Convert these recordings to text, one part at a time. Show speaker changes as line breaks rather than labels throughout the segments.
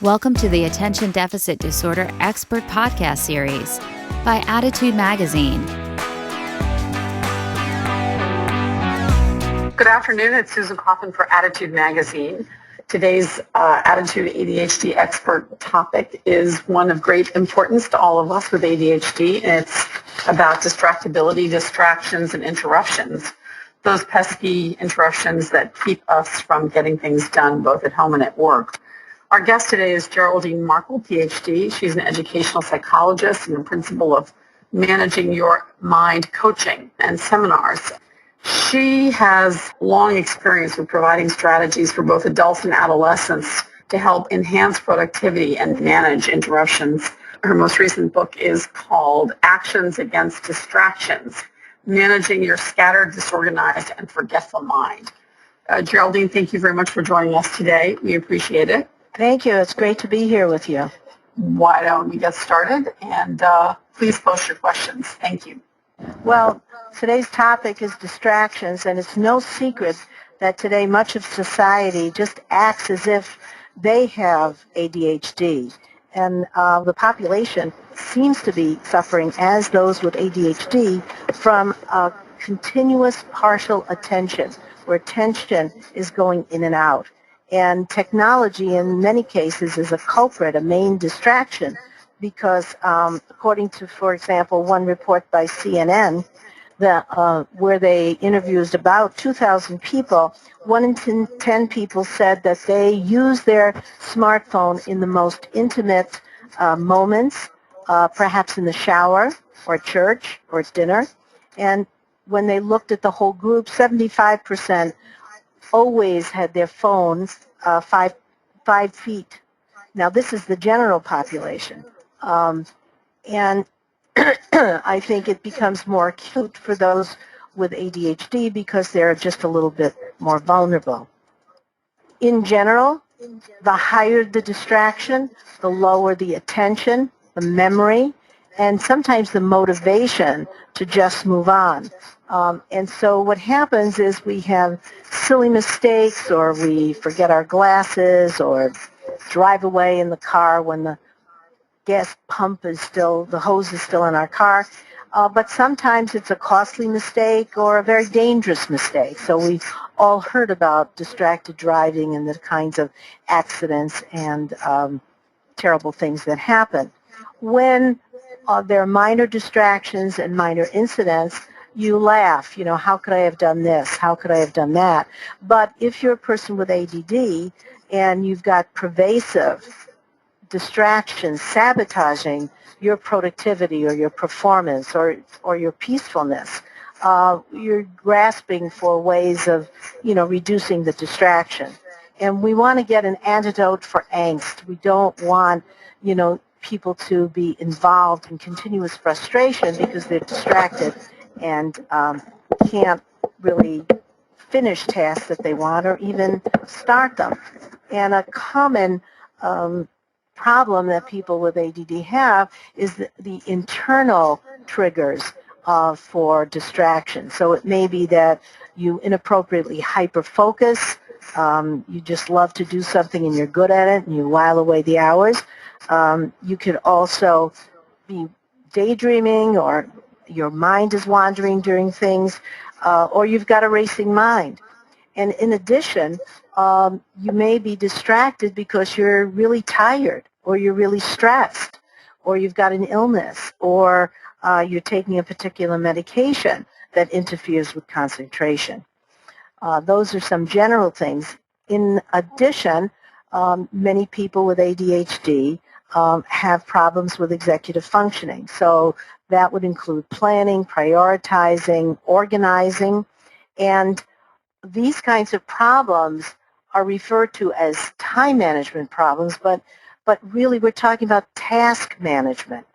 Welcome to the Attention Deficit Disorder Expert Podcast Series by Attitude Magazine.
Good afternoon, it's Susan Coffin for Attitude Magazine. Today's Attitude ADHD expert topic is one of great importance to all of us with ADHD, and it's about distractibility, distractions, and interruptions. Those pesky interruptions that keep us from getting things done both at home and at work. Our guest today is Geraldine Markel, Ph.D. She's an educational psychologist and the principal of Managing Your Mind coaching and seminars. She has long experience with providing strategies for both adults and adolescents to help enhance productivity and manage interruptions. Her most recent book is called Actions Against Distractions, Managing Your Scattered, Disorganized, and Forgetful Mind. Geraldine, thank you very much for joining us today. We appreciate it.
Thank you. It's great to be here with you.
Why don't we get started? And please post your questions. Thank you.
Well, today's topic is distractions, and it's no secret that today much of society just acts as if they have ADHD. And the population seems to be suffering, as those with ADHD, from continuous partial attention, where attention is going in and out. And technology, in many cases, is a culprit, a main distraction, because according to, for example, one report by CNN, where they interviewed about 2,000 people, 1 in 10 people said that they use their smartphone in the most intimate moments, perhaps in the shower or church or dinner. And when they looked at the whole group, 75% always had their phones 5 feet. Now, this is the general population. And I think it becomes more acute for those with ADHD because they're just a little bit more vulnerable. In general, the higher the distraction, the lower the attention, the memory, and sometimes the motivation to just move on. And so what happens is we have silly mistakes, or we forget our glasses, or drive away in the car when the gas pump is still, the hose is still in our car. But sometimes it's a costly mistake or a very dangerous mistake. So we've all heard about distracted driving and the kinds of accidents and terrible things that happen. When there are minor distractions and minor incidents, you laugh, how could I have done this? How could I have done that? But if you're a person with ADD and you've got pervasive distractions sabotaging your productivity or your performance or your peacefulness, you're grasping for ways of, reducing the distraction. And we want to get an antidote for angst. We don't want, people to be involved in continuous frustration because they're distracted and can't really finish tasks that they want or even start them. And a common problem that people with ADD have is the internal triggers for distraction. So it may be that you inappropriately hyper-focus, you just love to do something and you're good at it and you while away the hours. You could also be daydreaming, or your mind is wandering during things, or you've got a racing mind. And in addition, you may be distracted because you're really tired, or you're really stressed, or you've got an illness, or you're taking a particular medication that interferes with concentration. Those are some general things. In addition, many people with ADHD have problems with executive functioning. So that would include planning, prioritizing, organizing, and these kinds of problems are referred to as time management problems, but really we're talking about task management.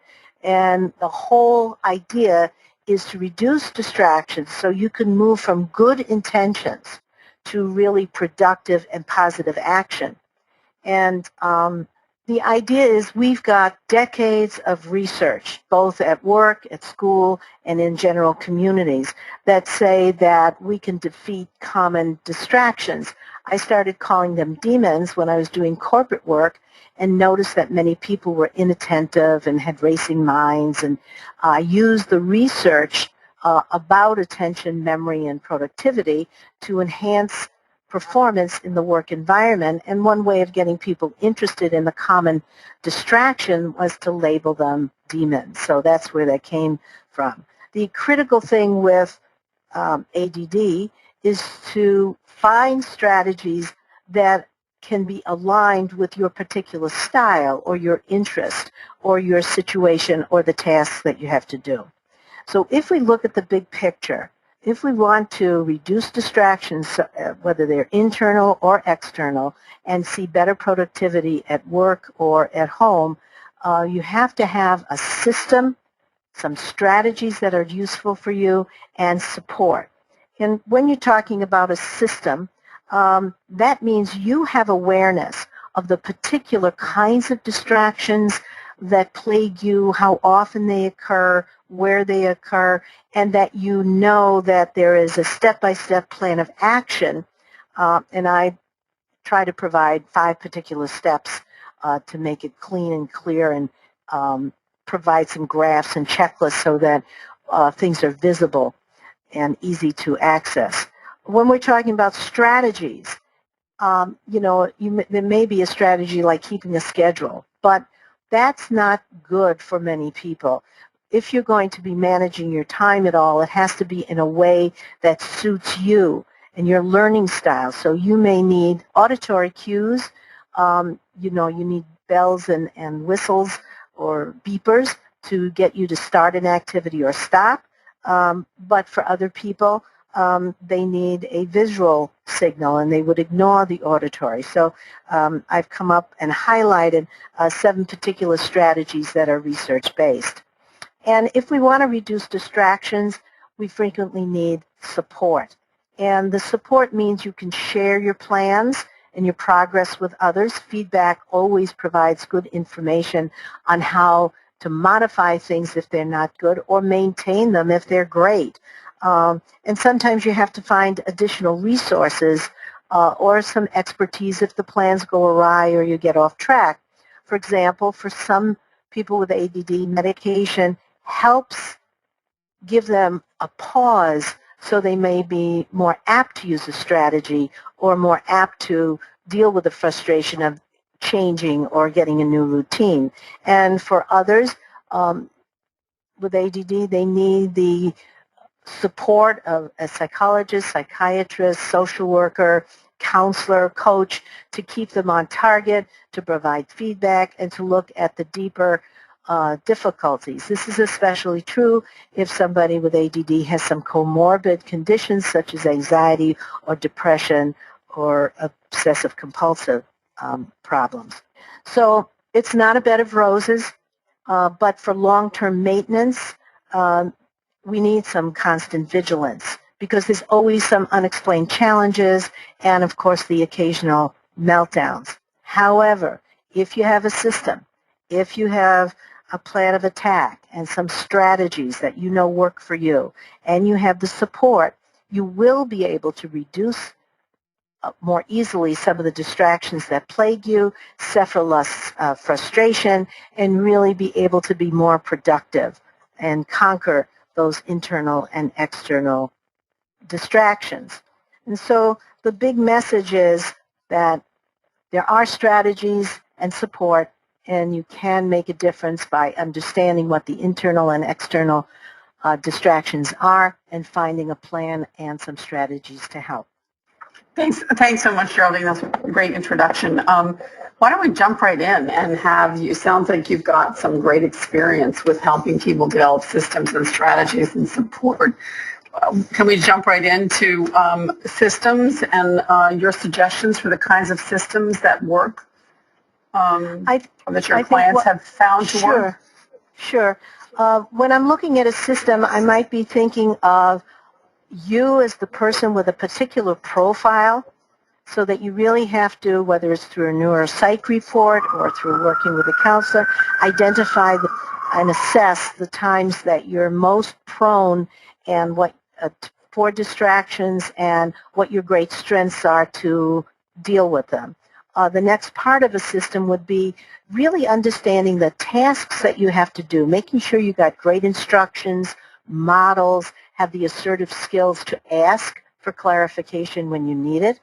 And the whole idea is to reduce distractions so you can move from good intentions to really productive and positive action. And the idea is we've got decades of research, both at work, at school, and in general communities, that say that we can defeat common distractions. I started calling them demons when I was doing corporate work and noticed that many people were inattentive and had racing minds. And I used the research about attention, memory, and productivity to enhance performance in the work environment, and one way of getting people interested in the common distraction was to label them demons. So that's where that came from. The critical thing with ADD is to find strategies that can be aligned with your particular style or your interest or your situation or the tasks that you have to do. So if we look at the big picture, if we want to reduce distractions, whether they're internal or external, and see better productivity at work or at home, you have to have a system, some strategies that are useful for you, and support. And when you're talking about a system, that means you have awareness of the particular kinds of distractions that plague you, how often they occur, where they occur, and that you know that there is a step-by-step plan of action. And I try to provide 5 particular steps to make it clean and clear, and provide some graphs and checklists so that things are visible and easy to access. When we're talking about strategies, there may be a strategy like keeping a schedule, but that's not good for many people. If you're going to be managing your time at all, it has to be in a way that suits you and your learning style. So you may need auditory cues. You need bells and whistles or beepers to get you to start an activity or stop. But for other people, they need a visual signal, and they would ignore the auditory. So I've come up and highlighted 7 particular strategies that are research-based. And if we want to reduce distractions, we frequently need support. And the support means you can share your plans and your progress with others. Feedback always provides good information on how to modify things if they're not good, or maintain them if they're great. And sometimes you have to find additional resources or some expertise if the plans go awry or you get off track. For example, for some people with ADD, medication helps give them a pause, so they may be more apt to use a strategy or more apt to deal with the frustration of changing or getting a new routine. And for others with ADD, they need the support of a psychologist, psychiatrist, social worker, counselor, coach to keep them on target, to provide feedback, and to look at the deeper difficulties. This is especially true if somebody with ADD has some comorbid conditions such as anxiety or depression or obsessive compulsive problems. So it's not a bed of roses, but for long-term maintenance, we need some constant vigilance, because there's always some unexplained challenges and, of course, the occasional meltdowns. However, if you have a system, if you have a plan of attack and some strategies that you know work for you, and you have the support, you will be able to reduce more easily some of the distractions that plague you, suffer less frustration, and really be able to be more productive and conquer those internal and external distractions. And so the big message is that there are strategies and support, and you can make a difference by understanding what the internal and external distractions are and finding a plan and some strategies to help.
Thanks so much, Geraldine. That's a great introduction. Why don't we jump right in and have you, sounds like you've got some great experience with helping people develop systems and strategies and support. Can we jump right into systems and your suggestions for the kinds of systems that work, that your clients have found to work?
Sure. When I'm looking at a system, I might be thinking of you as the person with a particular profile. so that you really have to, whether it's through a neuropsych report or through working with a counselor, identify and assess the times that you're most prone and what for distractions and what your great strengths are to deal with them. The next part of a system would be really understanding the tasks that you have to do, making sure you got great instructions, models, have the assertive skills to ask for clarification when you need it.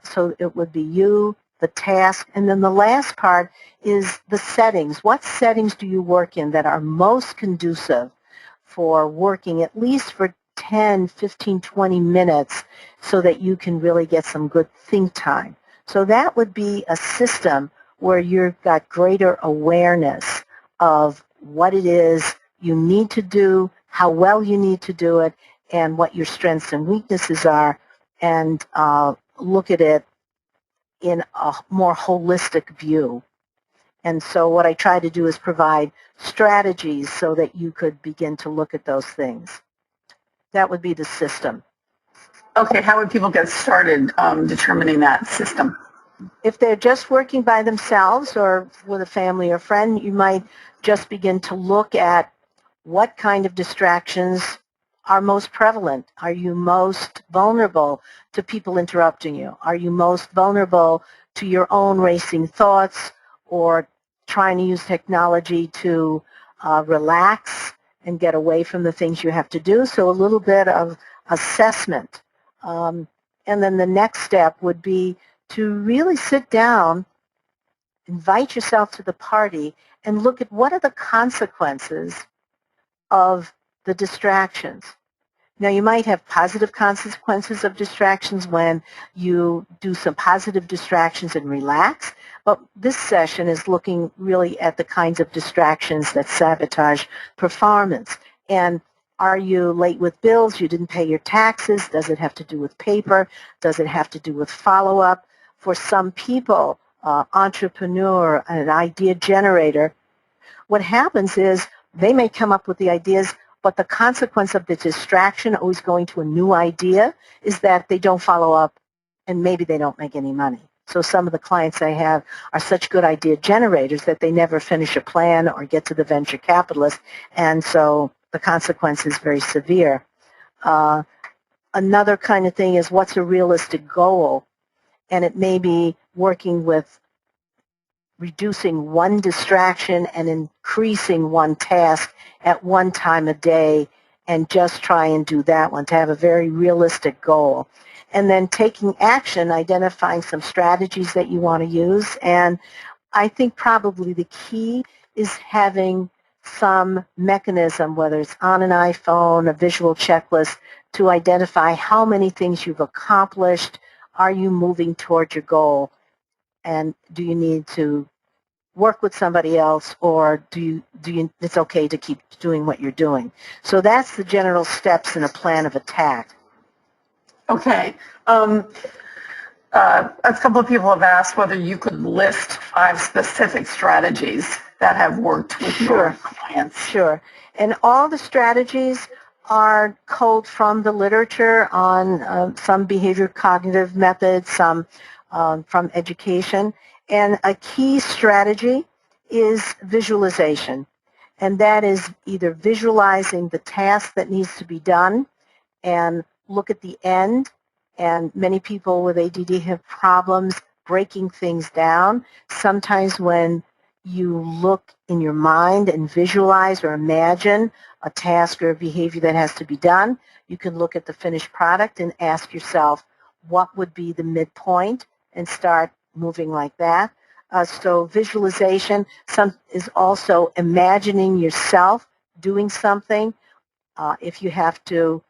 So it would be you, the task, and then the last part is the settings. What settings do you work in that are most conducive for working at least for 10, 15, 20 minutes so that you can really get some good think time? So that would be a system where you've got greater awareness of what it is you need to do, how well you need to do it, and what your strengths and weaknesses are, and look at it in a more holistic view. And so what I try to do is provide strategies so that you could begin to look at those things. That would be the system.
Okay, how would people get started determining that system?
If they're just working by themselves or with a family or friend, you might just begin to look at what kind of distractions are most prevalent. Are you most vulnerable to people interrupting you? Are you most vulnerable to your own racing thoughts or trying to use technology to relax and get away from the things you have to do? So a little bit of assessment. And then the next step would be to really sit down, invite yourself to the party, and look at what are the consequences of the distractions. Now, you might have positive consequences of distractions when you do some positive distractions and relax, but this session is looking really at the kinds of distractions that sabotage performance. And are you late with bills? You didn't pay your taxes? Does it have to do with paper? Does it have to do with follow-up? For some people, entrepreneur, an idea generator, what happens is they may come up with the ideas, but the consequence of the distraction, always going to a new idea, is that they don't follow up and maybe they don't make any money. So some of the clients I have are such good idea generators that they never finish a plan or get to the venture capitalist, and so the consequence is very severe. Another kind of thing is what's a realistic goal, and it may be working with reducing one distraction and increasing one task at one time a day, and just try and do that one to have a very realistic goal. And then taking action, identifying some strategies that you want to use. And I think probably the key is having some mechanism, whether it's on an iPhone, a visual checklist, to identify how many things you've accomplished. Are you moving toward your goal? And do you need to work with somebody else, or do you it's okay to keep doing what you're doing? So that's the general steps in a plan of attack.
Okay. A couple of people have asked whether you could list 5 specific strategies that have worked with your clients.
Sure. And all the strategies are culled from the literature on some behavior cognitive methods, some from education. And a key strategy is visualization. And that is either visualizing the task that needs to be done and look at the end. And many people with ADD have problems breaking things down. Sometimes when you look in your mind and visualize or imagine a task or a behavior that has to be done, you can look at the finished product and ask yourself, what would be the midpoint, and start moving like that. So visualization is also imagining yourself doing something. If you have to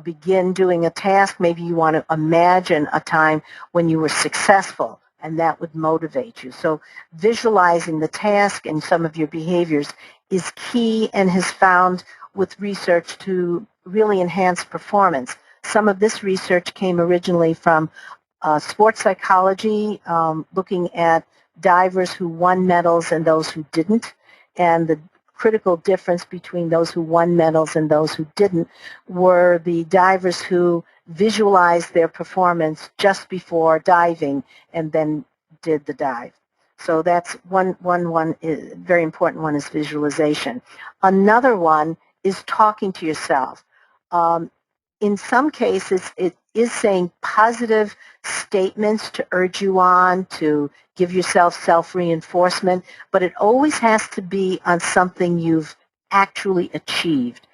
begin doing a task, maybe you want to imagine a time when you were successful, and that would motivate you. So visualizing the task and some of your behaviors is key and has found with research to really enhance performance. Some of this research came originally from sports psychology, looking at divers who won medals and those who didn't, and the critical difference between those who won medals and those who didn't were the divers who visualized their performance just before diving and then did the dive. So that's one very important one is visualization. Another one is talking to yourself. In some cases, it is saying positive statements to urge you on, to give yourself self-reinforcement, but it always has to be on something you've actually achieved.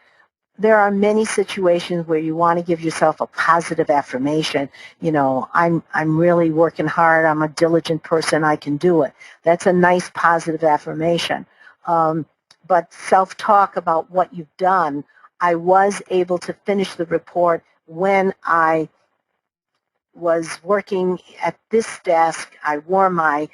There are many situations where you want to give yourself a positive affirmation. You know, I'm really working hard. I'm a diligent person. I can do it. That's a nice positive affirmation. But self-talk about what you've done, I was able to finish the report when I was working at this desk. I wore my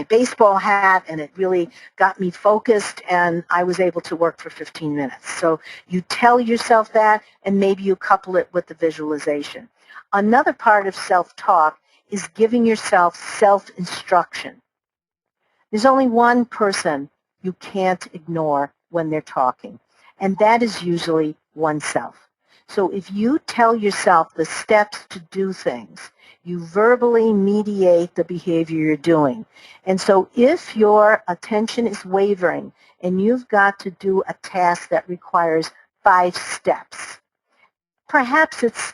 baseball hat, and it really got me focused, and I was able to work for 15 minutes. So you tell yourself that, and maybe you couple it with the visualization. Another part of self-talk is giving yourself self-instruction. There's only one person you can't ignore when they're talking, and that is usually oneself. So if you tell yourself the steps to do things, you verbally mediate the behavior you're doing. And so if your attention is wavering and you've got to do a task that requires 5 steps, perhaps it's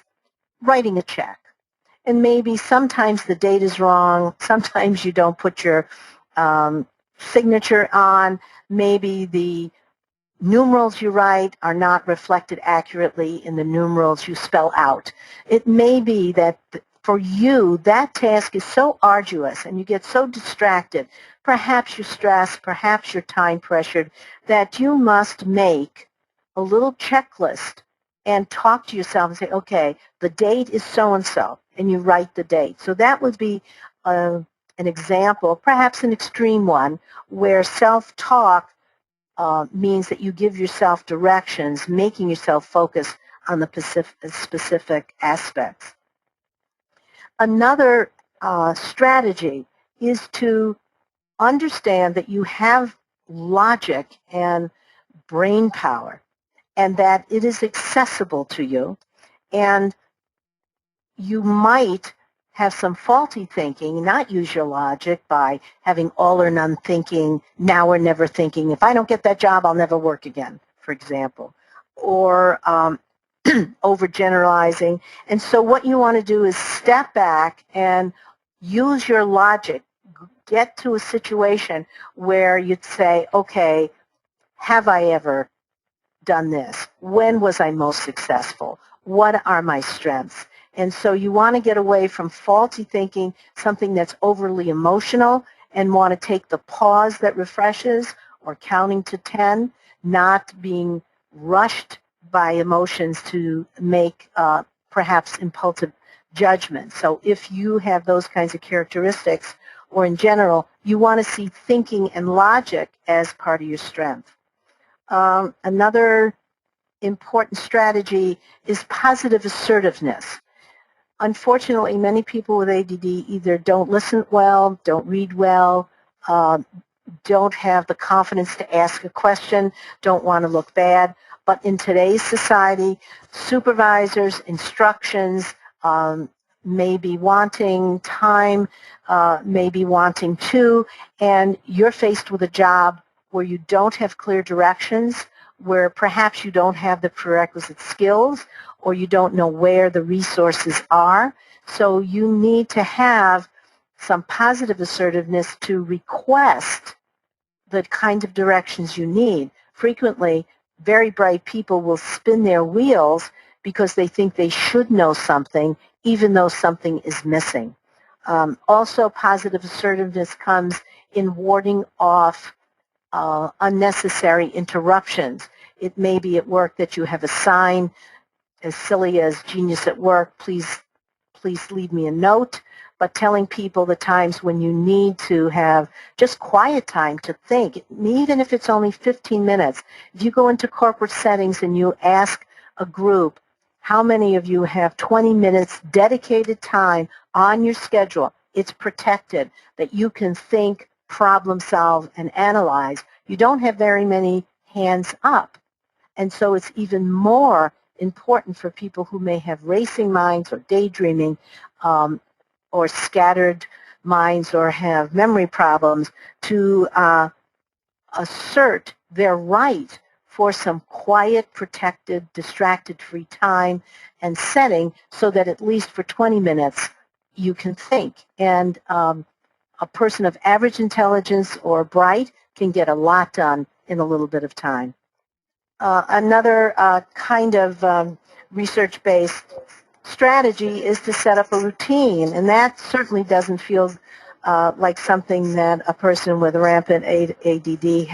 writing a check. And maybe sometimes the date is wrong. Sometimes you don't put your signature on. Maybe the numerals you write are not reflected accurately in the numerals you spell out. It may be that for you, that task is so arduous and you get so distracted, perhaps you're stressed, perhaps you're time pressured, that you must make a little checklist and talk to yourself and say, okay, the date is so-and-so, and you write the date. So that would be an example, perhaps an extreme one, where self-talk means that you give yourself directions, making yourself focus on the specific aspects. Another strategy is to understand that you have logic and brain power, and that it is accessible to you, and you might have some faulty thinking, not use your logic by having all or none thinking, now or never thinking. If I don't get that job, I'll never work again, for example, or overgeneralizing. And so what you want to do is step back and use your logic. Get to a situation where you'd say, okay, have I ever done this? When was I most successful? What are my strengths? And so you want to get away from faulty thinking, something that's overly emotional, and want to take the pause that refreshes or counting to 10, not being rushed by emotions to make perhaps impulsive judgments. So if you have those kinds of characteristics, or in general, you want to see thinking and logic as part of your strength. Another important strategy is positive assertiveness. Unfortunately, many people with ADD either don't listen well, don't read well, don't have the confidence to ask a question, don't want to look bad. But in today's society, supervisors, instructions, may be wanting time, may be wanting to, and you're faced with a job where you don't have clear directions, where perhaps you don't have the prerequisite skills, or you don't know where the resources are. So you need to have some positive assertiveness to request the kind of directions you need. Frequently, very bright people will spin their wheels because they think they should know something, even though something is missing. Also, positive assertiveness comes in warding off unnecessary interruptions. It may be at work that you have a sign as silly as "Genius at Work, please leave me a note," but telling people the times when you need to have just quiet time to think, even if it's only 15 minutes. If you go into corporate settings and you ask a group, how many of you have 20 minutes dedicated time on your schedule? It's protected, that you can think, problem solve, and analyze. You don't have very many hands up. And so it's even more important for people who may have racing minds or daydreaming or scattered minds or have memory problems to assert their right for some quiet, protected, distracted-free time and setting so that at least for 20 minutes you can think. And a person of average intelligence or bright can get a lot done in a little bit of time. Another kind of research-based strategy is to set up a routine, and that certainly doesn't feel like something that a person with rampant ADD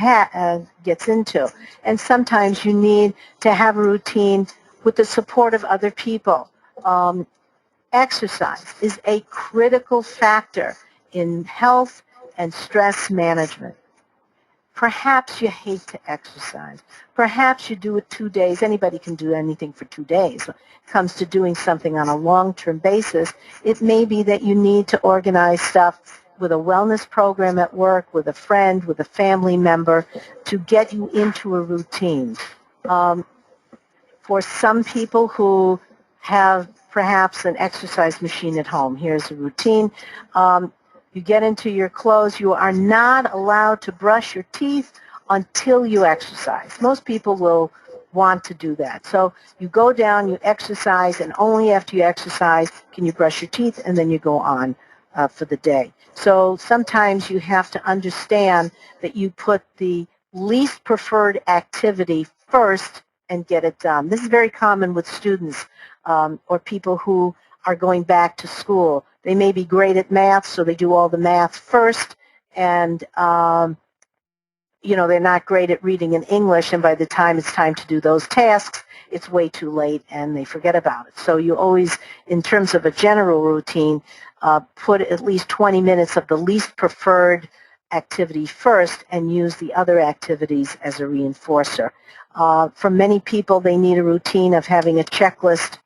gets into. And sometimes you need to have a routine with the support of other people. Exercise is a critical factor in health and stress management. Perhaps you hate to exercise. Perhaps you do it 2 days. Anybody can do anything for 2 days. When it comes to doing something on a long-term basis, it may be that you need to organize stuff with a wellness program at work, with a friend, with a family member, to get you into a routine. For some people who have perhaps an exercise machine at home, here's a routine. You get into your clothes. You are not allowed to brush your teeth until you exercise. Most people will want to do that. So you go down, you exercise, and only after you exercise can you brush your teeth, and then you go on for the day. So sometimes you have to understand that you put the least preferred activity first and get it done. This is very common with students or people who are going back to school. They may be great at math, so they do all the math first, and they're not great at reading and English, and by the time it's time to do those tasks, it's way too late and they forget about it. So you always, in terms of a general routine, put at least 20 minutes of the least preferred activity first and use the other activities as a reinforcer. For many people, they need a routine of having a checklist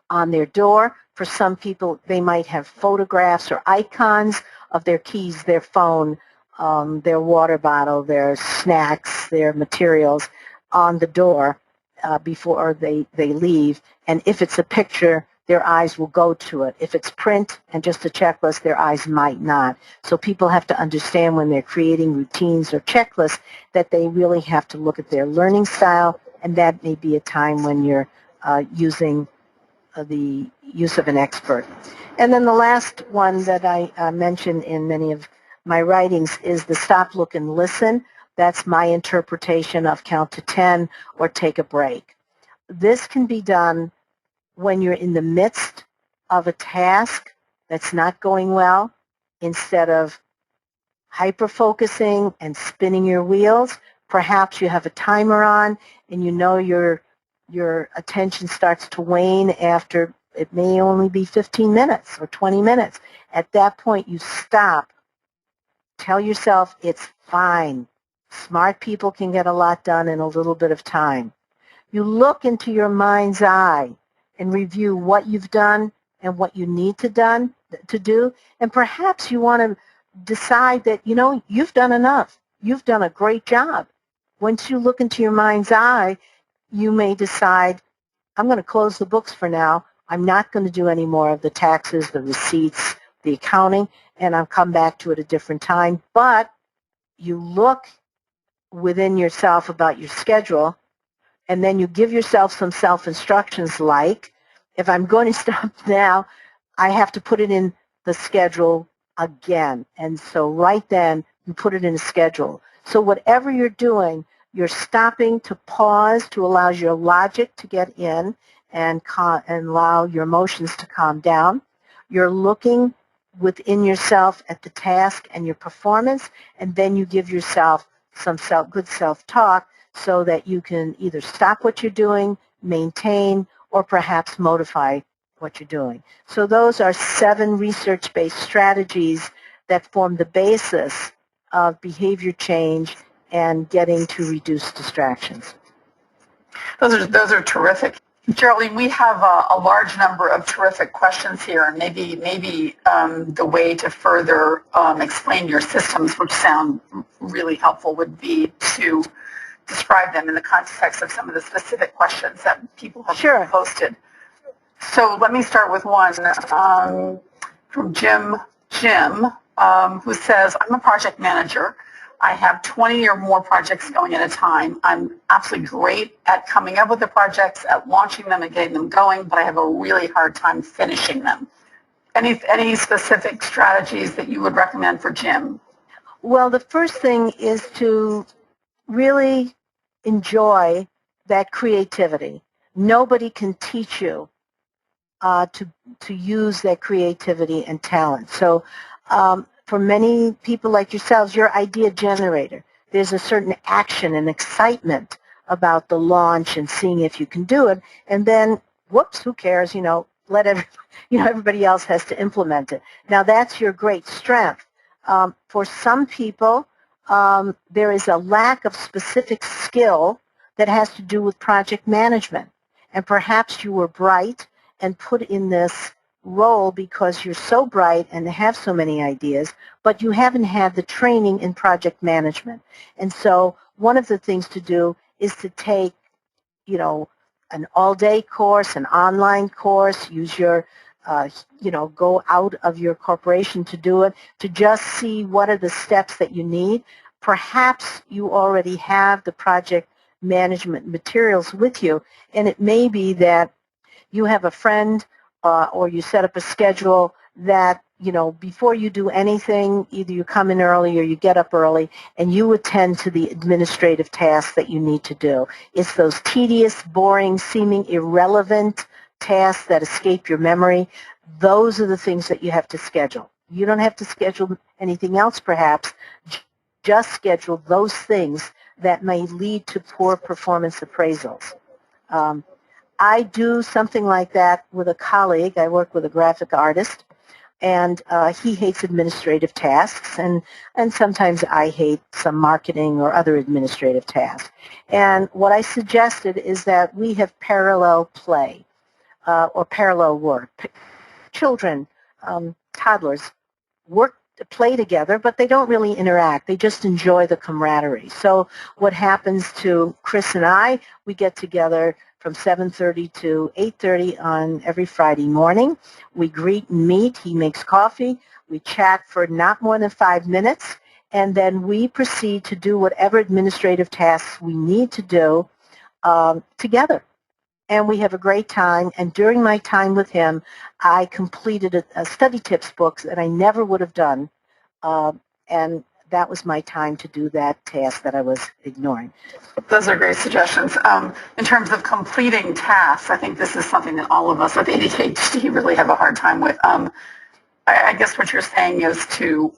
on their door. For some people, they might have photographs or icons of their keys, their phone, their water bottle, their snacks, their materials on the door before they leave. And if it's a picture, their eyes will go to it. If it's print and just a checklist, their eyes might not. So people have to understand when they're creating routines or checklists that they really have to look at their learning style, and that may be a time when you're using the use of an expert. And then the last one that I mention in many of my writings is the stop, look, and listen. That's my interpretation of count to 10 or take a break. This can be done when you're in the midst of a task that's not going well. Instead of hyper-focusing and spinning your wheels, perhaps you have a timer on and you know your attention starts to wane after it may only be 15 minutes or 20 minutes. At that point, you stop. Tell yourself it's fine. Smart people can get a lot done in a little bit of time. You look into your mind's eye and review what you've done and what you need to do. And perhaps you want to decide that, you've done enough. You've done a great job. Once you look into your mind's eye, you may decide, I'm going to close the books for now. I'm not going to do any more of the taxes, the receipts, the accounting, and I'll come back to it a different time. But you look within yourself about your schedule, and then you give yourself some self-instructions like, if I'm going to stop now, I have to put it in the schedule again. And so right then, you put it in a schedule. So whatever you're doing, you're stopping to pause to allow your logic to get in and allow your emotions to calm down. You're looking within yourself at the task and your performance, and then you give yourself some good self-talk so that you can either stop what you're doing, maintain, or perhaps modify what you're doing. So those are 7 research-based strategies that form the basis of behavior change and getting to reduce distractions.
Those are terrific. Geraldine, we have a large number of terrific questions here, and maybe the way to further explain your systems, which sound really helpful, would be to describe them in the context of some of the specific questions that people have
Sure.
posted. So let me start with one from Jim, who says, I'm a project manager. I have 20 or more projects going at a time. I'm absolutely great at coming up with the projects, at launching them and getting them going, but I have a really hard time finishing them. Any specific strategies that you would recommend for Jim?
Well, the first thing is to really enjoy that creativity. Nobody can teach you to use that creativity and talent. So for many people like yourselves, you're idea generator. There's a certain action and excitement about the launch and seeing if you can do it. And then, whoops, who cares? Everybody else has to implement it. Now, that's your great strength. For some people, there is a lack of specific skill that has to do with project management. And perhaps you were bright and put in this role because you're so bright and have so many ideas, but you haven't had the training in project management. And so one of the things to do is to take, an all-day course, an online course, use your, go out of your corporation to do it, to just see what are the steps that you need. Perhaps you already have the project management materials with you, and it may be that you have a friend or you set up a schedule that, before you do anything, either you come in early or you get up early and you attend to the administrative tasks that you need to do. It's those tedious, boring, seeming irrelevant tasks that escape your memory. Those are the things that you have to schedule. You don't have to schedule anything else, perhaps. Just schedule those things that may lead to poor performance appraisals. I do something like that with a colleague. I work with a graphic artist, and he hates administrative tasks, and sometimes I hate some marketing or other administrative tasks. And what I suggested is that we have parallel play or parallel work. Children, toddlers, play together, but they don't really interact. They just enjoy the camaraderie. So what happens to Chris and I, we get together from 7:30 to 8:30 on every Friday morning. We greet and meet. He makes coffee. We chat for not more than 5 minutes, and then we proceed to do whatever administrative tasks we need to do together. And we have a great time. And during my time with him, I completed a study tips book that I never would have done. And that was my time to do that task that I was ignoring.
Those are great suggestions. In terms of completing tasks, I think this is something that all of us with ADHD really have a hard time with. I guess what you're saying is to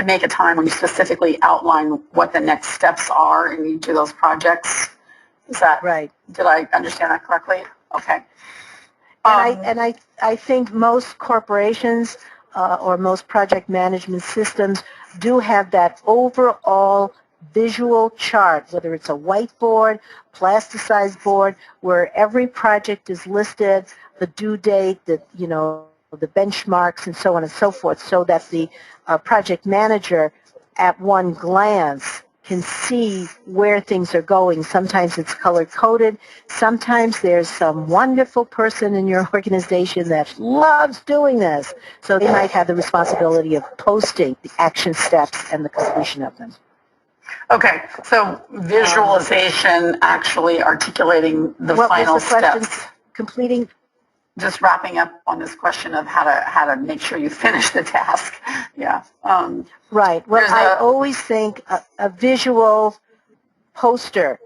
make a time when you specifically outline what the next steps are in each of those projects. Is that
right?
Did I understand that correctly? Okay.
And I think most corporations or most project management systems do have that overall visual chart, whether it's a whiteboard, plasticized board, where every project is listed, the due date, the benchmarks, and so on and so forth, so that the project manager at one glance can see where things are going. Sometimes it's color-coded. Sometimes there's some wonderful person in your organization that loves doing this. So they might have the responsibility of posting the action steps and the completion of them.
Okay, so visualization, actually articulating the final steps.
Completing.
Just wrapping up on this question of how to make sure you finish the task. Yeah.
Right. Well, I always think a visual poster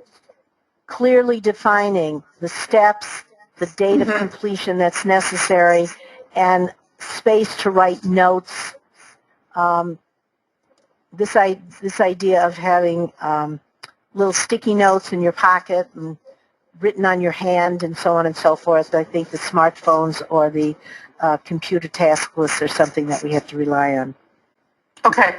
clearly defining the steps, the date of completion that's necessary, and space to write notes. This idea of having little sticky notes in your pocket and written on your hand and so on and so forth. I think the smartphones or the computer task lists are something that we have to rely on.
Okay.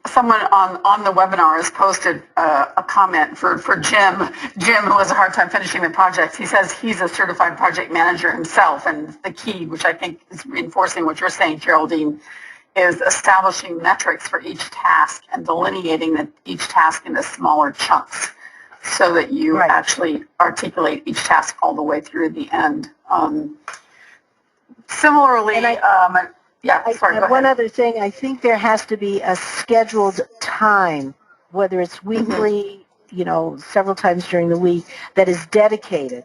Someone on the webinar has posted a comment for Jim. Jim, who has a hard time finishing the projects, he says he's a certified project manager himself, and the key, which I think is reinforcing what you're saying, Geraldine, is establishing metrics for each task and delineating each task into smaller chunks. so that you
Right.
actually articulate each task all the way through the end. Similarly, sorry, go
one
ahead.
other thing, I think there has to be a scheduled time, whether it's weekly, several times during the week, that is dedicated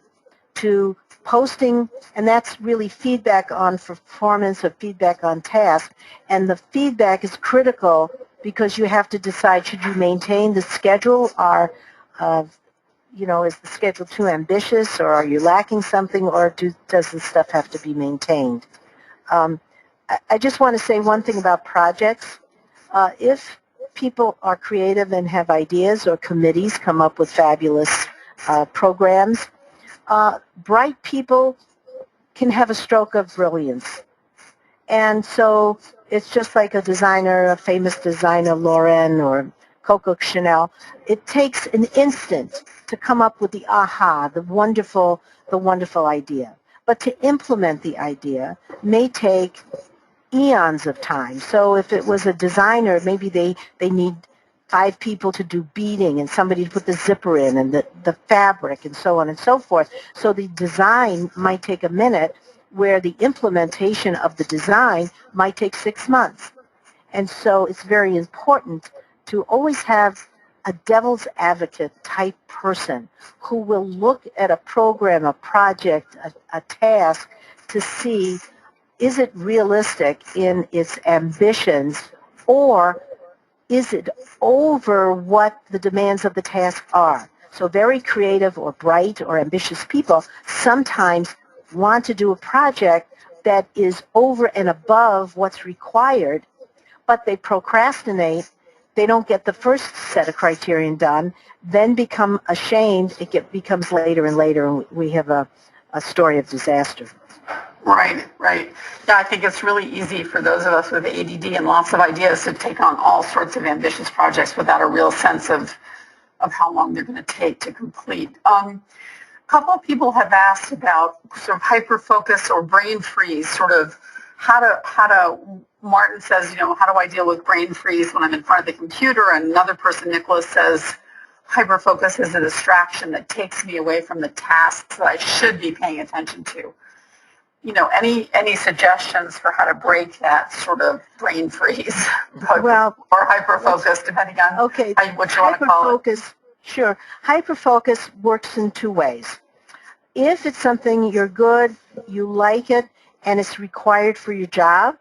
to posting, and that's really feedback on performance or feedback on task. And the feedback is critical because you have to decide, should you maintain the schedule, or is the schedule too ambitious, or are you lacking something, or does the stuff have to be maintained? I just want to say one thing about projects. If people are creative and have ideas, or committees come up with fabulous programs, bright people can have a stroke of brilliance. And so it's just like a famous designer, Lauren or Coco Chanel. It takes an instant to come up with the aha, the wonderful idea. But to implement the idea may take eons of time. So if it was a designer, maybe they need 5 people to do beading and somebody to put the zipper in and the fabric and so on and so forth. So the design might take a minute, where the implementation of the design might take 6 months. And so it's very important to always have a devil's advocate type person who will look at a program, a project, a task to see, is it realistic in its ambitions, or is it over what the demands of the task are? So very creative or bright or ambitious people sometimes want to do a project that is over and above what's required, but they procrastinate. They don't get the first set of criterion done, then become ashamed. It becomes later and later, and we have a story of disaster.
Right, right. Yeah, I think it's really easy for those of us with ADD and lots of ideas to take on all sorts of ambitious projects without a real sense of how long they're going to take to complete. A couple of people have asked about sort of hyper-focus or brain freeze, sort of how to, Martin says, how do I deal with brain freeze when I'm in front of the computer? And another person, Nicholas, says, hyper-focus is a distraction that takes me away from the tasks that I should be paying attention to. Any suggestions for how to break that sort of brain freeze, or hyperfocus, depending on what you want to call it?
Sure. Hyperfocus works in 2 ways. If it's something you're good, you like it, and it's required for your job,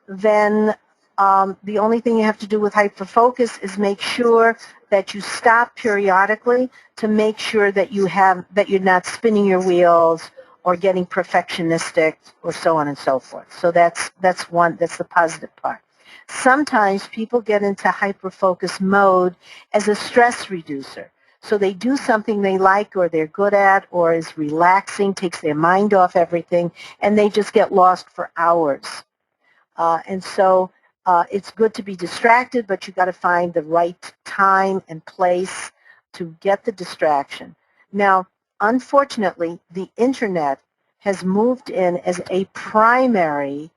then the only thing you have to do with hyperfocus is make sure that you stop periodically to make sure that you're not spinning your wheels or getting perfectionistic or so on and so forth. So that's the positive part. Sometimes people get into hyperfocus mode as a stress reducer. So they do something they like or they're good at or is relaxing, takes their mind off everything, and they just get lost for hours. And so it's good to be distracted, but you've got to find the right time and place to get the distraction. Now, unfortunately, the Internet has moved in as a primary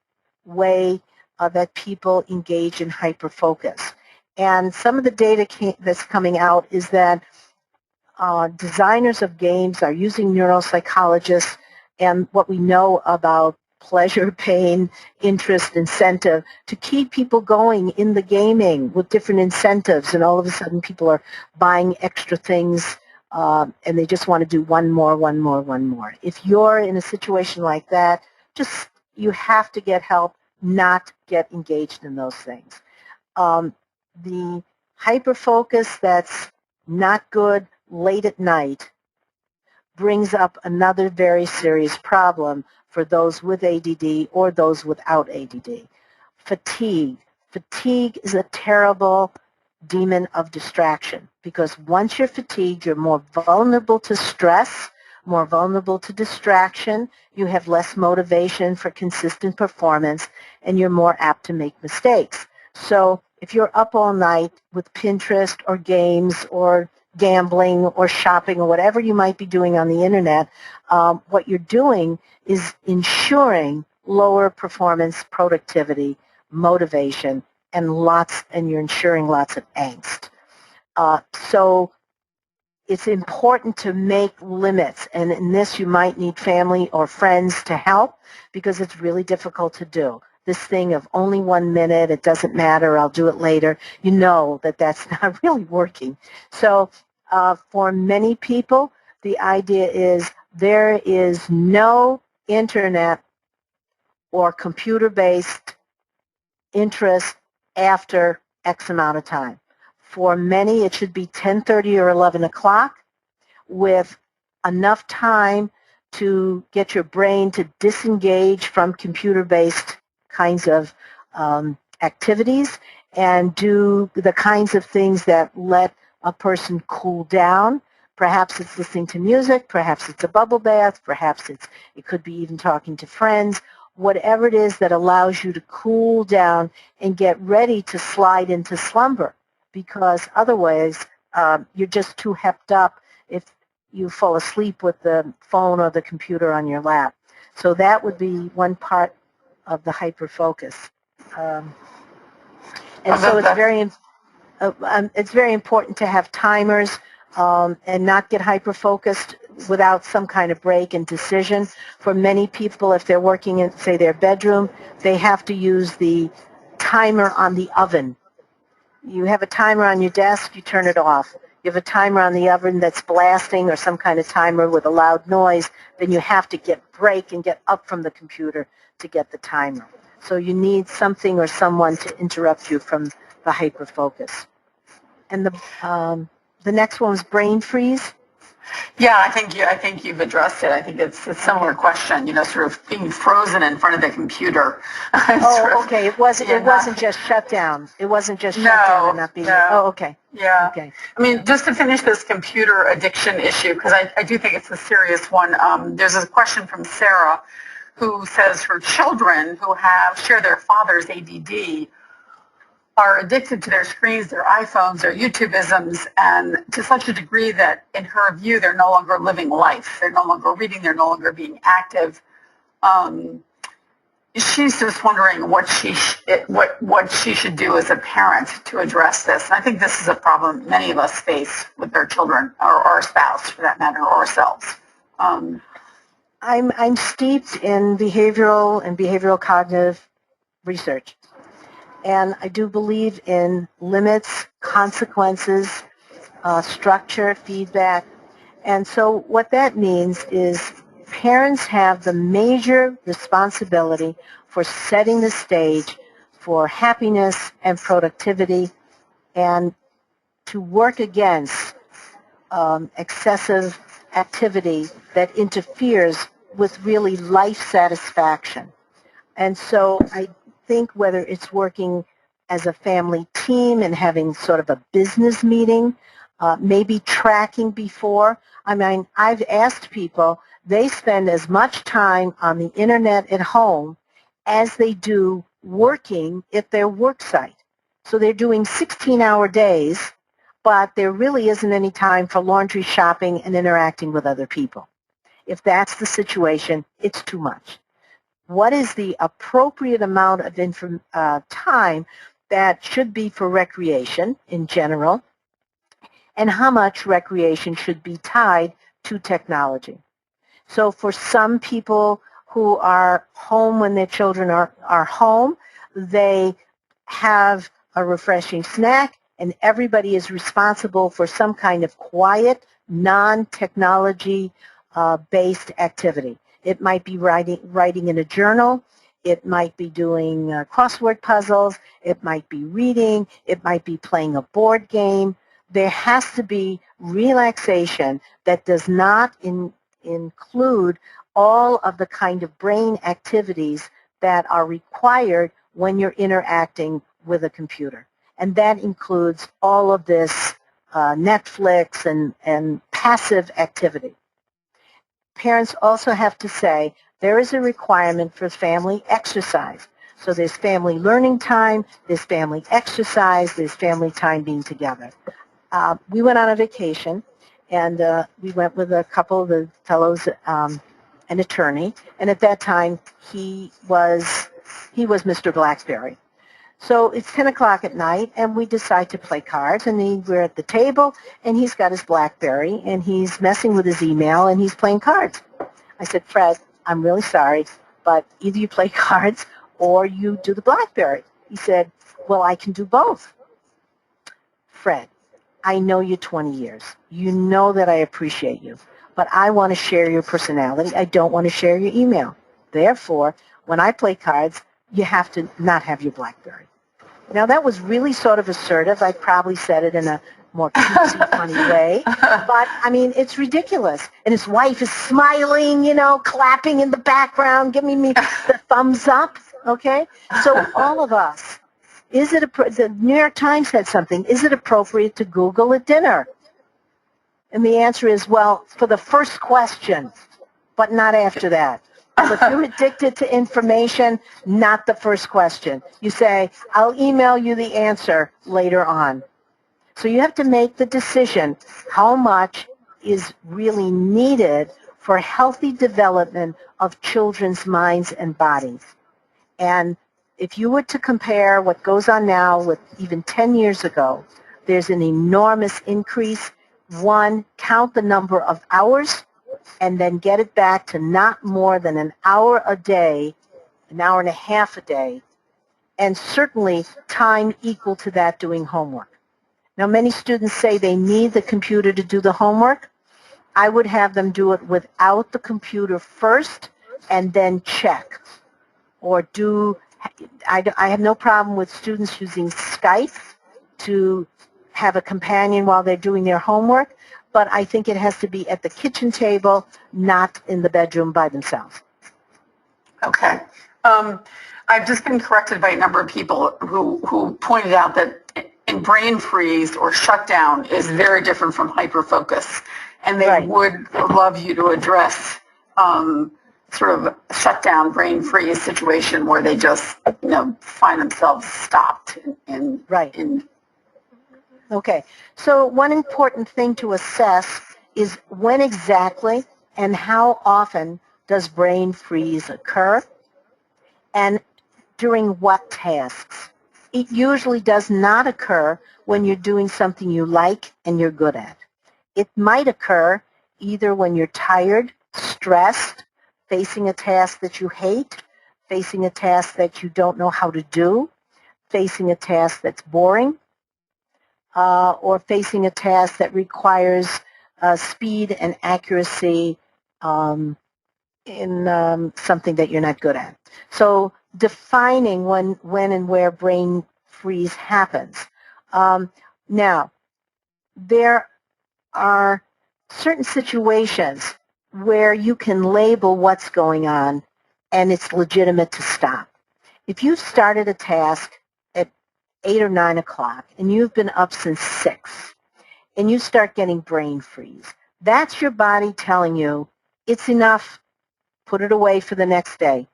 way that people engage in hyperfocus. And some of the data that's coming out is that designers of games are using neuropsychologists and what we know about pleasure, pain, interest, incentive to keep people going in the gaming with different incentives, and all of a sudden people are buying extra things and they just want to do one more. If you're in a situation like that, you have to get help, not get engaged in those things. The hyperfocus that's not good late at night brings up another very serious problem for those with ADD or those without ADD. Fatigue. Fatigue is a terrible demon of distraction, because once you're fatigued, you're more vulnerable to stress, more vulnerable to distraction, you have less motivation for consistent performance, and you're more apt to make mistakes. So if you're up all night with Pinterest or games or gambling or shopping or whatever you might be doing on the Internet, what you're doing is ensuring lower performance, productivity, motivation, and you're ensuring lots of angst. So it's important to make limits, and in this you might need family or friends to help because it's really difficult to do. This thing of only 1 minute, it doesn't matter, I'll do it later, you know that that's not really working. So for many people, the idea is there is no internet or computer-based interest after X amount of time. For many, it should be 10:30 or 11 o'clock with enough time to get your brain to disengage from computer-based kinds of activities and do the kinds of things that let a person cool down. Perhaps it's listening to music, perhaps it's a bubble bath, perhaps it could be even talking to friends, whatever it is that allows you to cool down and get ready to slide into slumber, because otherwise you're just too hepped up if you fall asleep with the phone or the computer on your lap. So that would be one part of the hyperfocus. And so it's very important to have timers and not get hyper-focused without some kind of break and decision. For many people, if they're working in, say, their bedroom, they have to use the timer on the oven. You have a timer on your desk, you turn it off. You have a timer on the oven that's blasting or some kind of timer with a loud noise, then you have to break and get up from the computer to get the timer. So you need something or someone to interrupt you from the hyperfocus. And the next one was brain freeze.
Yeah, I think you've addressed it. I think it's a similar question, sort of being frozen in front of the computer.
Okay. It wasn't just shut down. It wasn't just shut down and not being.
No.
Oh, okay.
Yeah.
Okay.
I mean, just to finish this computer addiction issue, because I do think it's a serious one. There's a question from Sarah, who says her children who share their father's ADD are addicted to their screens, their iPhones, their YouTubeisms, and to such a degree that, in her view, they're no longer living life. They're no longer reading. They're no longer being active. She's just wondering what she should do as a parent to address this. And I think this is a problem many of us face with their children, or our spouse, for that matter, or ourselves.
I'm steeped in behavioral cognitive research. And I do believe in limits, consequences, structure, feedback. And so what that means is parents have the major responsibility for setting the stage for happiness and productivity and to work against excessive activity that interferes with really life satisfaction. And so I think whether it's working as a family team and having sort of a business meeting, maybe tracking before. I mean, I've asked people, they spend as much time on the internet at home as they do working at their work site. So they're doing 16-hour days, but there really isn't any time for laundry, shopping, and interacting with other people. If that's the situation, it's too much. What is the appropriate amount of time that should be for recreation in general, and how much recreation should be tied to technology? So for some people who are home when their children are home, they have a refreshing snack, and everybody is responsible for some kind of quiet, non-technology based activity. It might be writing in a journal. It might be doing crossword puzzles. It might be reading. It might be playing a board game. There has to be relaxation that does not include all of the kind of brain activities that are required when you're interacting with a computer. And that includes all of this Netflix and passive activity. Parents also have to say there is a requirement for family exercise. So there's family learning time, there's family exercise, there's family time being together. We went on a vacation, and we went with a couple of the fellows, an attorney, and at that time he was Mr. Blackberry. So it's 10 o'clock at night, and we decide to play cards, and we're at the table, and he's got his BlackBerry, and he's messing with his email, and he's playing cards. I said, Fred, I'm really sorry, but either you play cards or you do the BlackBerry. He said, well, I can do both. Fred, I know you 20 years. You know that I appreciate you, but I want to share your personality. I don't want to share your email. Therefore, when I play cards, you have to not have your BlackBerry. Now, that was really sort of assertive. I probably said it in a more cutesy, funny way. But, I mean, it's ridiculous. And his wife is smiling, you know, clapping in the background, giving me the thumbs up, okay? So all of us, the New York Times said something, is it appropriate to Google at dinner? And the answer is, well, for the first question, but not after that. If you're addicted to information, not the first question. You say, I'll email you the answer later on. So you have to make the decision how much is really needed for healthy development of children's minds and bodies. And if you were to compare what goes on now with even 10 years ago, there's an enormous increase. One, count the number of hours, and then get it back to not more than an hour a day, an hour and a half a day, and certainly time equal to that doing homework. Now, many students say they need the computer to do the homework. I would have them do it without the computer first and then check. Or I have no problem with students using Skype to have a companion while they're doing their homework, but I think it has to be at the kitchen table, not in the bedroom by themselves.
Okay. I've just been corrected by a number of people who pointed out that in brain freeze or shutdown is very different from hyperfocus, and they
Right.
would love you to address sort of shutdown brain freeze situation where they just find themselves stopped
Right. Okay. So one important thing to assess is when exactly and how often does brain freeze occur, and during what tasks. It usually does not occur when you're doing something you like and you're good at. It might occur either when you're tired, stressed, facing a task that you hate, facing a task that you don't know how to do, facing a task that's boring, or facing a task that requires speed and accuracy in something that you're not good at. So defining when and where brain freeze happens. Now, there are certain situations where you can label what's going on and it's legitimate to stop. If you've started a task at 8 or 9 o'clock and you've been up since 6 and you start getting brain freeze, that's your body telling you it's enough, put it away for the next day.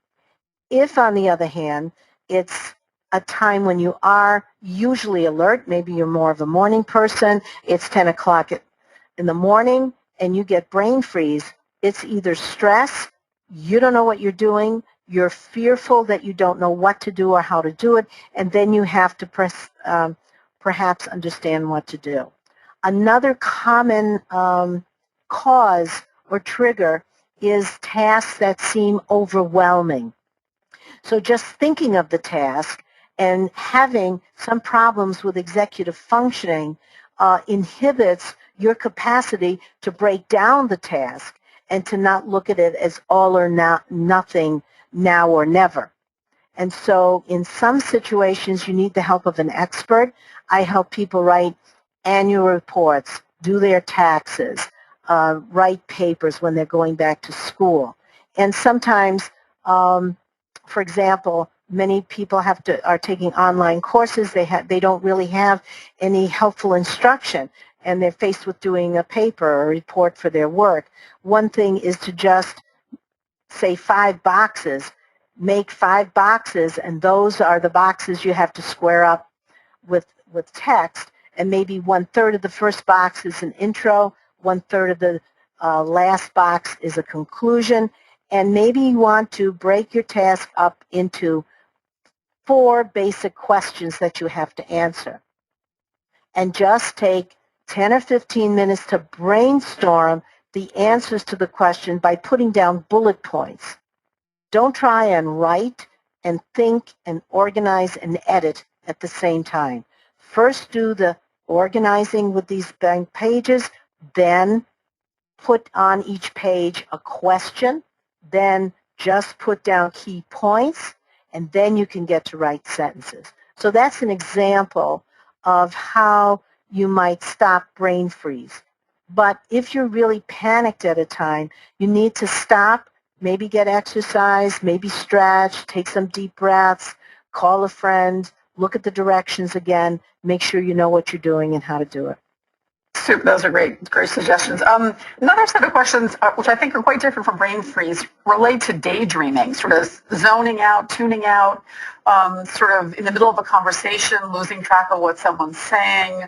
If, on the other hand, it's a time when you are usually alert, maybe you're more of a morning person, it's 10 o'clock in the morning and you get brain freeze, it's either stress, you don't know what you're doing, you're fearful that you don't know what to do or how to do it, and then you have to perhaps understand what to do. Another common cause or trigger is tasks that seem overwhelming. So just thinking of the task and having some problems with executive functioning inhibits your capacity to break down the task and to not look at it as all or nothing, now or never. And so in some situations, you need the help of an expert. I help people write annual reports, do their taxes, write papers when they're going back to school. And sometimes, for example, many people are taking online courses. They don't really have any helpful instruction, and they're faced with doing a paper or a report for their work. One thing is to just say 5 boxes, make 5 boxes, and those are the boxes you have to square up with text, and maybe 1/3 of the first box is an intro, 1/3 of the last box is a conclusion, and maybe you want to break your task up into 4 basic questions that you have to answer. And just take 10 or 15 minutes to brainstorm the answers to the question by putting down bullet points. Don't try and write and think and organize and edit at the same time. First do the organizing with these blank pages, then put on each page a question, then just put down key points, and then you can get to write sentences. So that's an example of how you might stop brain freeze. But if you're really panicked at a time, you need to stop, maybe get exercise, maybe stretch, take some deep breaths, call a friend, look at the directions again, make sure you know what you're doing and how to do it.
Super, those are great suggestions. Another set of questions, which I think are quite different from brain freeze, relate to daydreaming, sort of zoning out, tuning out, sort of in the middle of a conversation, losing track of what someone's saying,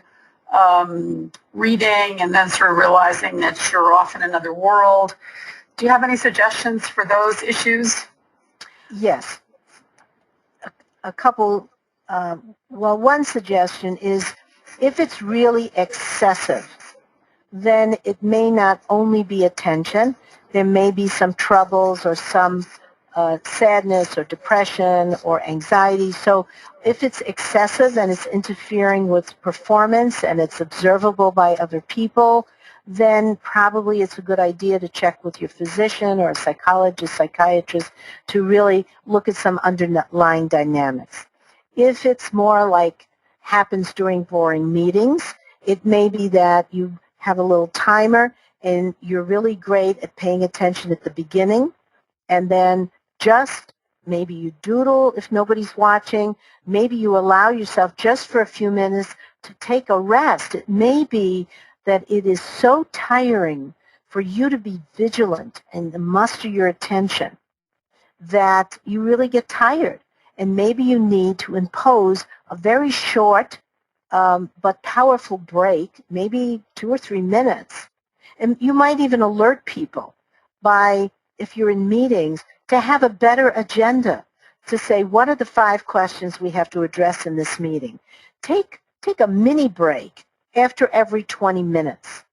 reading, and then sort of realizing that you're off in another world. Do you have any suggestions for those issues?
Yes. A couple, well, one suggestion is if it's really excessive, then it may not only be attention. There may be some troubles or some sadness or depression or anxiety. So if it's excessive and it's interfering with performance and it's observable by other people, then probably it's a good idea to check with your physician or a psychologist, psychiatrist to really look at some underlying dynamics. If it's more like happens during boring meetings, it may be that you have a little timer and you're really great at paying attention at the beginning, and then just maybe you doodle if nobody's watching, maybe you allow yourself just for a few minutes to take a rest. It may be that it is so tiring for you to be vigilant and muster your attention that you really get tired. And maybe you need to impose a very short but powerful break, maybe 2 or 3 minutes. And you might even alert people by, if you're in meetings, to have a better agenda, to say, what are the 5 questions we have to address in this meeting? Take a mini break after every 20 minutes.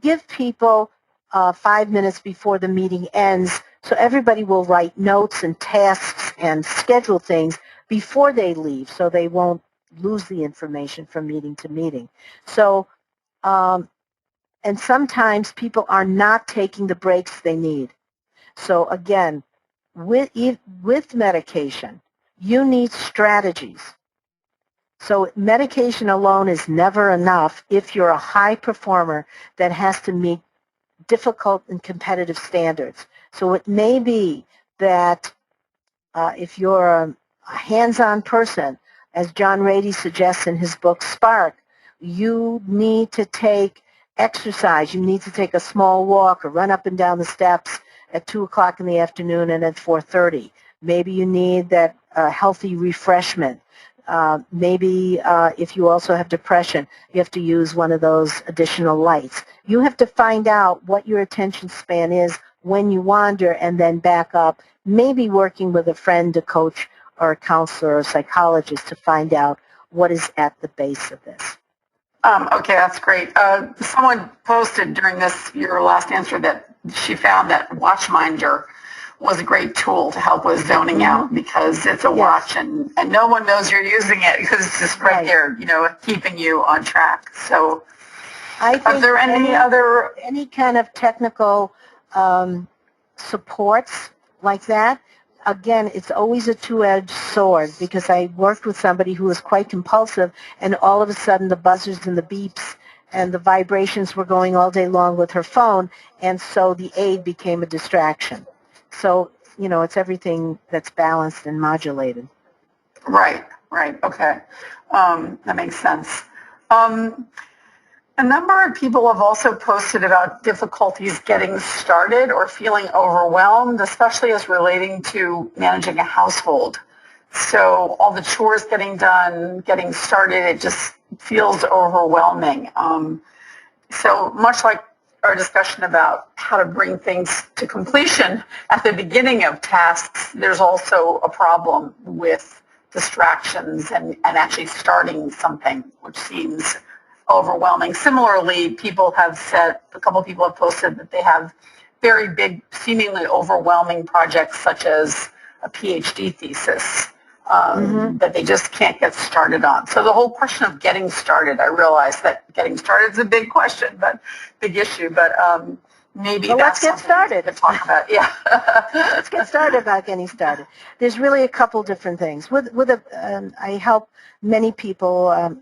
Give people 5 minutes before the meeting ends so everybody will write notes and tasks and schedule things before they leave so they won't lose the information from meeting to meeting. So, and sometimes people are not taking the breaks they need. So again, with medication, you need strategies. So medication alone is never enough if you're a high performer that has to meet difficult and competitive standards. So it may be that if you're a hands-on person, as John Rady suggests in his book Spark, you need to take exercise. You need to take a small walk or run up and down the steps at 2 o'clock in the afternoon and at 4:30. Maybe you need that healthy refreshment. Maybe if you also have depression, you have to use one of those additional lights. You have to find out what your attention span is when you wander and then back up, maybe working with a friend, a coach, or a counselor or a psychologist to find out what is at the base of this.
Okay, that's great. Someone posted during your last answer that she found that Watchminder was a great tool to help with zoning out because it's a watch and no one knows you're using it because it's just right there, keeping you on track. So
I think
are there
any kind of technical supports like that? Again, it's always a two-edged sword because I worked with somebody who was quite compulsive and all of a sudden the buzzers and the beeps and the vibrations were going all day long with her phone, and so the aid became a distraction. So, it's everything that's balanced and modulated.
Right, okay. That makes sense. A number of people have also posted about difficulties getting started or feeling overwhelmed, especially as relating to managing a household. So all the chores getting done, getting started, it just feels overwhelming. So much like our discussion about how to bring things to completion at the beginning of tasks, there's also a problem with distractions and actually starting something, which seems overwhelming. Similarly, people have said, a couple of people have posted that they have very big, seemingly overwhelming projects such as a PhD thesis that they just can't get started on. So the whole question of getting started, I realize that getting started is a big question, big issue, but maybe
let's
that's
get started.
to talk about. Yeah.
Let's get started about getting started. There's really a couple different things. I help many people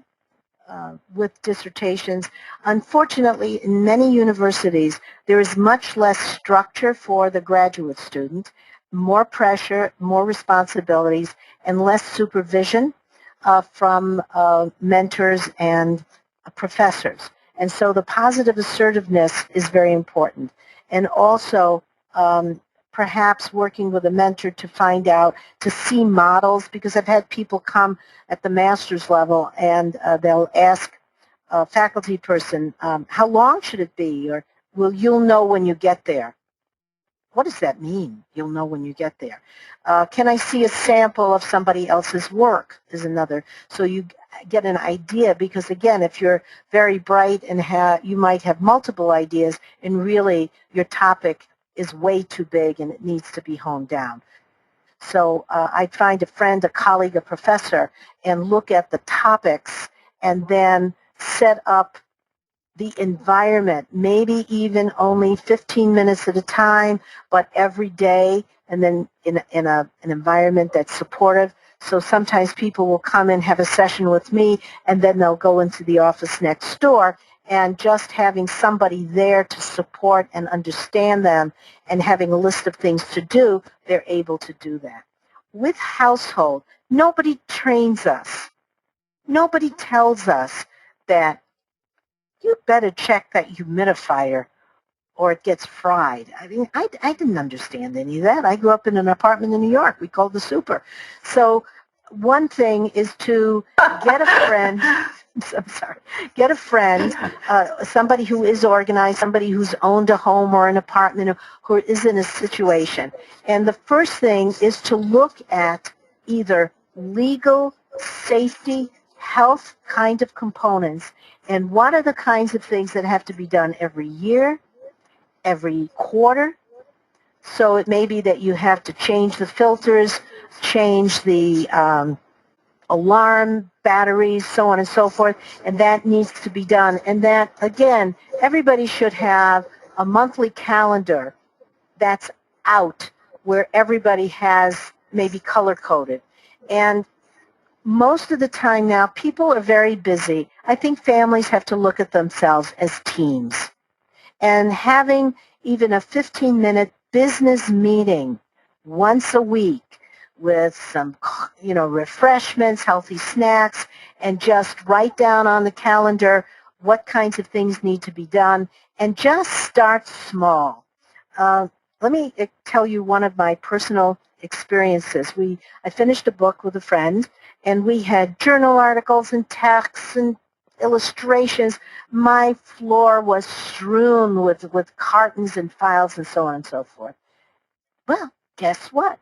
with dissertations. Unfortunately, in many universities, there is much less structure for the graduate student, more pressure, more responsibilities, and less supervision from mentors and professors. And so the positive assertiveness is very important. And also, perhaps working with a mentor to find out, to see models, because I've had people come at the master's level and they'll ask a faculty person, how long should it be? Or, you'll know when you get there. What does that mean, you'll know when you get there? Can I see a sample of somebody else's work is another. So you get an idea, because again, if you're very bright and you might have multiple ideas, and really your topic is way too big and it needs to be honed down. So I'd find a friend, a colleague, a professor, and look at the topics and then set up the environment, maybe even only 15 minutes at a time, but every day, and then in an environment that's supportive. So sometimes people will come and have a session with me, and then they'll go into the office next door, and just having somebody there to support and understand them and having a list of things to do, they're able to do that. With household, nobody trains us. Nobody tells us that you better check that humidifier or it gets fried. I mean, I didn't understand any of that. I grew up in an apartment in New York. We called the super. So one thing is to get a friend. I'm sorry. Get a friend, somebody who is organized, somebody who's owned a home or an apartment, who is in a situation. And the first thing is to look at either legal, safety, health kind of components, and what are the kinds of things that have to be done every year, every quarter. So it may be that you have to change the filters, change the alarm batteries, so on and so forth, and that needs to be done. And that, again, everybody should have a monthly calendar that's out where everybody has maybe color-coded. And most of the time now, people are very busy. I think families have to look at themselves as teams. And having even a 15-minute business meeting once a week with some, refreshments, healthy snacks, and just write down on the calendar what kinds of things need to be done, and just start small. Let me tell you one of my personal experiences. I finished a book with a friend, and we had journal articles and texts and illustrations. My floor was strewn with cartons and files and so on and so forth. Well, guess what?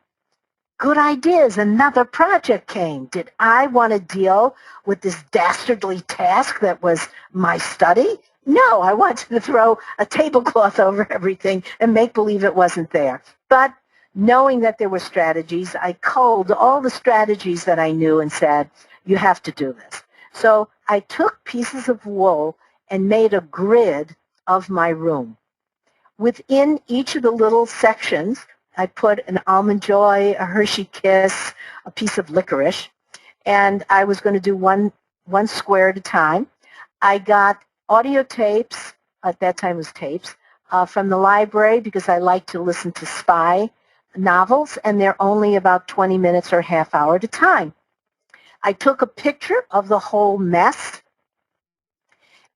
Good ideas. Another project came. Did I want to deal with this dastardly task that was my study? No, I wanted to throw a tablecloth over everything and make believe it wasn't there. But knowing that there were strategies, I culled all the strategies that I knew and said, you have to do this. So I took pieces of wool and made a grid of my room. Within each of the little sections, I put an Almond Joy, a Hershey Kiss, a piece of licorice, and I was going to do one square at a time. I got audio tapes, at that time it was tapes, from the library because I like to listen to spy novels, and they're only about 20 minutes or half hour at a time. I took a picture of the whole mess,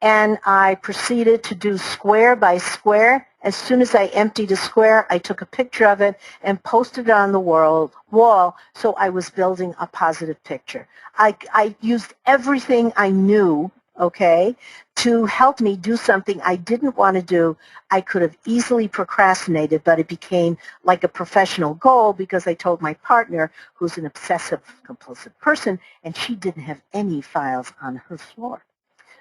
and I proceeded to do square by square. As soon as I emptied a square, I took a picture of it and posted it on the wall, so I was building a positive picture. I used everything I knew okay, to help me do something I didn't want to do. I could have easily procrastinated, but it became like a professional goal because I told my partner, who's an obsessive compulsive person, and she didn't have any files on her floor.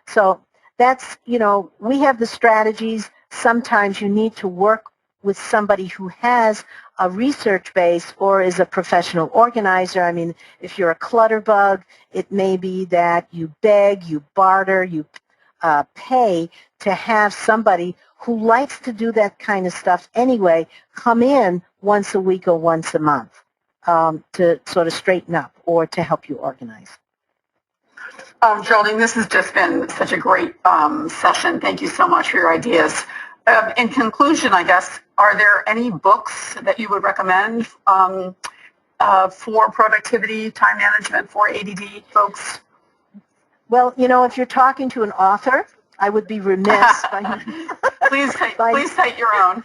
So that's, we have the strategies. Sometimes you need to work with somebody who has a research base or is a professional organizer. I mean, if you're a clutter bug, it may be that you beg, you barter, you pay to have somebody who likes to do that kind of stuff anyway come in once a week or once a month to sort of straighten up or to help you organize.
Geraldine, this has just been such a great session. Thank you so much for your ideas. In conclusion, I guess, are there any books that you would recommend for productivity, time management, for ADD folks?
Well, if you're talking to an author, I would be remiss by...
Please cite your own.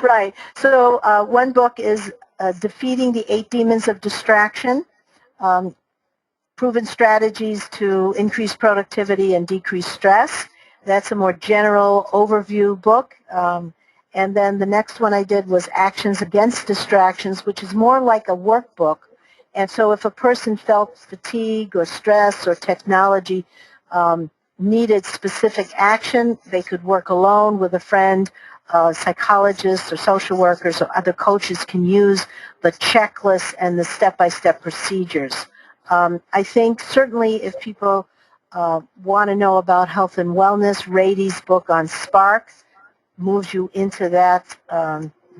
Right. So one book is Defeating the 8 Demons of Distraction, Proven Strategies to Increase Productivity and Decrease Stress. That's a more general overview book. And then the next one I did was Actions Against Distractions, which is more like a workbook. And so if a person felt fatigue or stress or technology needed specific action, they could work alone with a friend. Psychologists or social workers or other coaches can use the checklist and the step-by-step procedures. I think certainly if people want to know about health and wellness, Rady's book on Spark moves you into that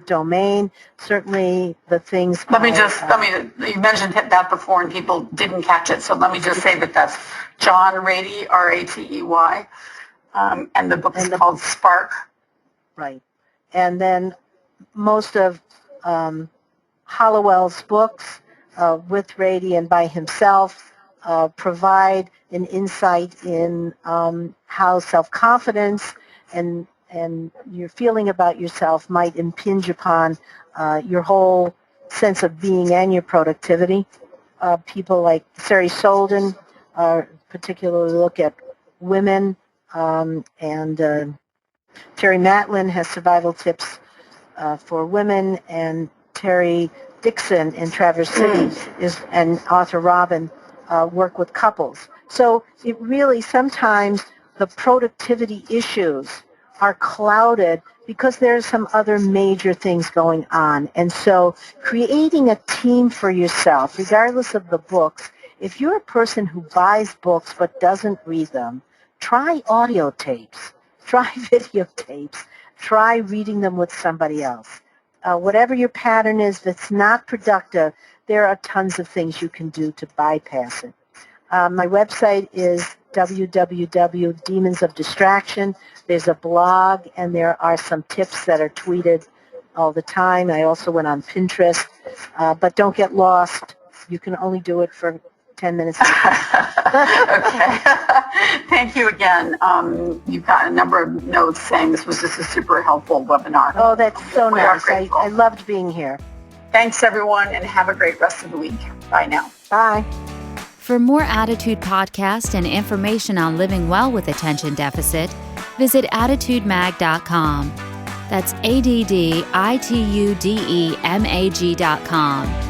domain. Certainly the things...
you mentioned that before and people didn't catch it, so let me just say that that's John Rady, Ratey, and the book is called Spark.
Right. And then most of Hollowell's books with Rady and by himself provide an insight in how self-confidence and your feeling about yourself might impinge upon your whole sense of being and your productivity. People like Sari Solden particularly look at women, and Terry Matlin has survival tips for women, and Terry Dixon in Traverse City and author Robin work with couples. So it really sometimes the productivity issues are clouded because there's some other major things going on. And so creating a team for yourself, regardless of the books, if you're a person who buys books but doesn't read them, try audio tapes, try videotapes, try reading them with somebody else. Whatever your pattern is that's not productive, there are tons of things you can do to bypass it. My website is www.Demons of Distraction. There's a blog, and there are some tips that are tweeted all the time. I also went on Pinterest. But don't get lost. You can only do it for 10 minutes.
Okay. Thank you again. You've got a number of notes saying this was just a super helpful webinar.
Oh, that's so nice. I loved being here.
Thanks, everyone, and have a great rest of the week. Bye now.
Bye.
For more Attitude podcasts and information on living well with attention deficit, visit attitudemag.com. That's ADDITUDEMAG.com.